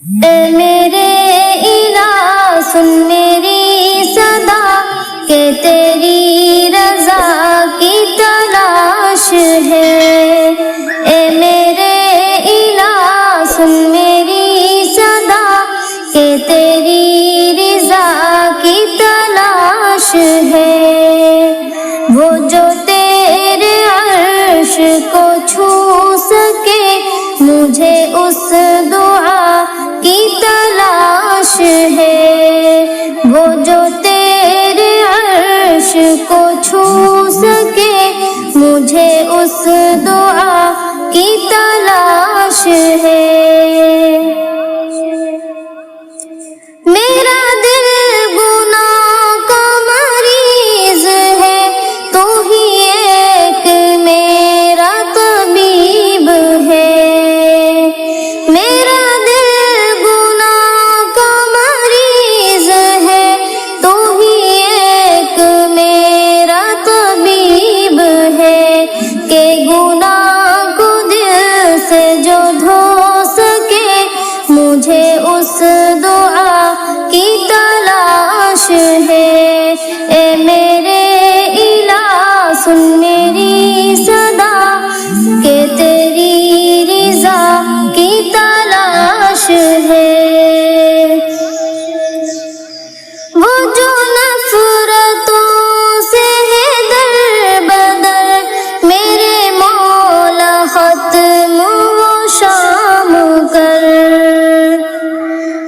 اے میرے الہ سن میری صدا کہ تیری رضا کی تلاش ہے۔ اے میرے الہ سن میری صدا کہ تیری رضا کی تلاش ہے۔ وہ جو تیرے عرش کو چھو سکے مجھے اس دعا کی تلاش ہے۔ وہ جو تیرے عرش کو چھو سکے مجھے اس دعا کی تلاش ہے۔ میرا دل گناہ کا مریض ہے، تو ہی ایک میرا طبیب ہے۔ میرا دل گناہ کا مریض ہے، تو ہی ایک میرا طبیب ہے کہ گناہ کو دل سے جو دھو سکے مجھے اس دعا کی تلاش ہے۔ اے میرے الہ سن میری صدا کہ تیری رضا کی تلاش ہے۔ وہ جو نفرتوں سے ہے در بدر میرے مولا ختم و شام کر۔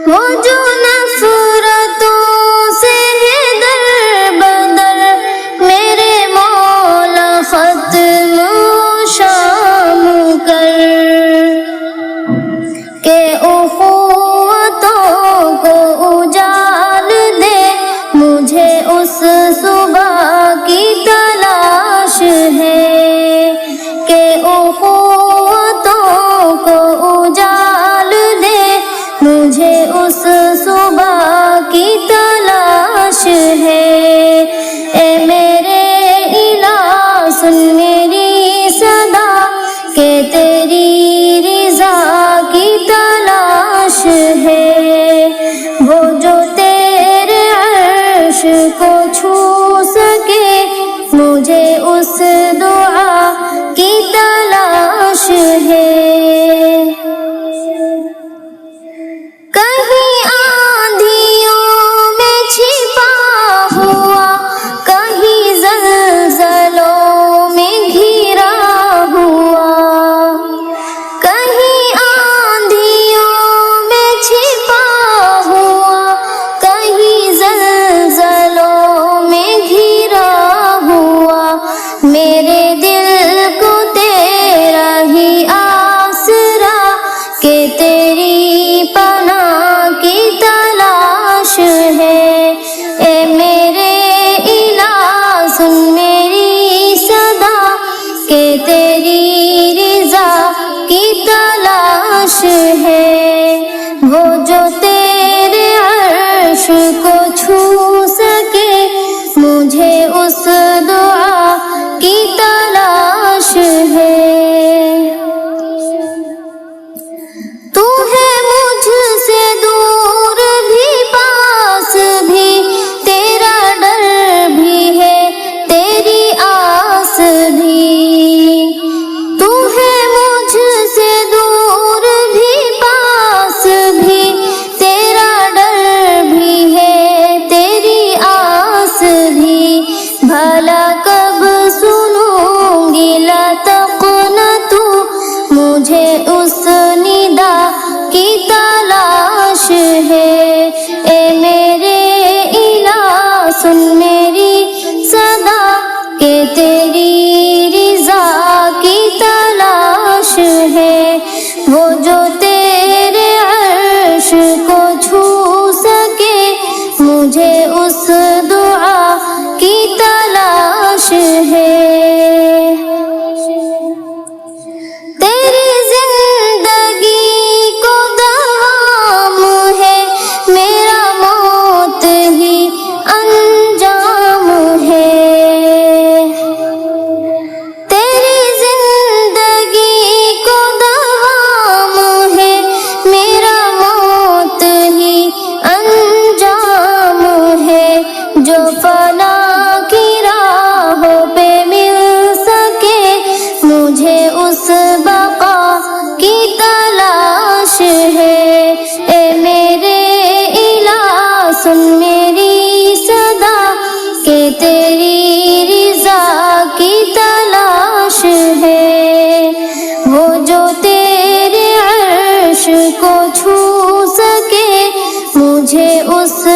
وہ جو نفرتوں سے ہے در بدر میرے مولا ختم و شام کر کہ اخوتوں کو اجال دے مجھے اس صبح کی تلاش ہے۔ کہ اخوتوں کو اجال دے مجھے اس صبح کی تلاش ہے۔ اے میرے الہ سن میری صدا کہ تیری رضا کی تلاش ہے۔ وہ جو تیرے عرش کو چھو سکے مجھے اس دعا کی تلاش ہے۔ کہیں آندھیوں میں چھپا ہوا، کہیں زلزلوں میں گھرا ہوا۔ کہیں آندھیوں میں چھپا ہوا، کہیں زلزلوں میں گھرا ہوا۔ میرے دل کو تیرا ہی آسرا کہ تیری پناہ کی تلاش ہے۔ اے میرے الہ سن میری صدا کہ تیری رضا کی تلاش ہے۔ وہ جو تیرے عرش کو چھو سکے مجھے اس دعا کی تلاش ہے۔ تو ہے مجھ سے دور بھی پاس بھی، تیرا ڈر بھی ہے تیری آس بھی۔ تو ہے مجھ سے دور بھی پاس بھی، تیرا ڈر بھی ہے مجھے اس بقا کی تلاش ہے۔ اے میرے الہ سن میری صدا کہ تیری رضا کی تلاش ہے۔ وہ جو تیرے عرش کو چھو سکے مجھے اس